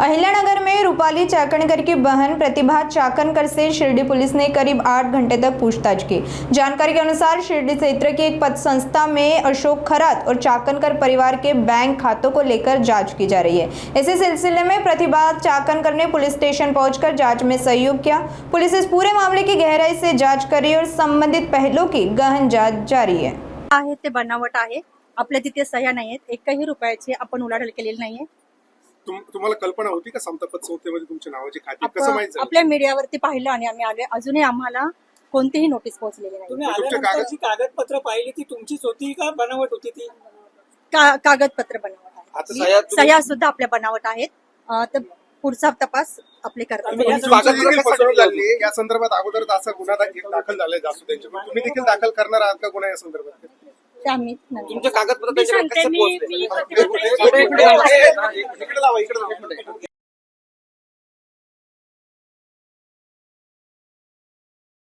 अहिल्यानगर में रूपाली चाकणकर की बहन प्रतिभा चाकणकर से शिरडी पुलिस ने करीब 8 घंटे तक पूछताछ की। जानकारी के अनुसार शिरडी क्षेत्र की एक पत संस्था में अशोक खरात और चाकणकर परिवार के बैंक खातों को लेकर जांच की जा रही है। इसी सिलसिले में प्रतिभा चाकणकर ने पुलिस स्टेशन पहुंचकर जांच में सहयोग किया। पुलिस इस पूरे मामले की गहराई से जांच कर रही है और संबंधित पहलुओं की गहन जांच जारी है। ते बनावट आहे, आपल्या तिथे सह्या नाहीयेत, एकही रुपयाची आपण उलाढाल केलेली नाहीये। तुम्हाला कल्पना होती का समतापत संस्थेमध्ये तुमच्या नावाची खाती कसं माहिती झालं? आपल्या मीडियावरती पाहिलं आणि आम्ही आले, अजूनही आम्हाला कोणतीही नोटीस पोहोचलेली नाही। तुम्ही आल्यानंतरची कागदपत्र पाहिली ती तुमचीच होती का बनावट होती ती? कागदपत्र बनावट आहे, सह्या सुद्धा आपल्या बनावट आहेत। तर पुढचा तपास आपले करतात। या संदर्भात अगोदर असा गुन्हा दाखल झालाय जासू त्यांच्यावर, तुम्ही देखील दाखल करणार आहात का गुन्हा या संदर्भात? ते आम्ही तुमचे कागदपत्र इकडे लावा, इकडे लावा.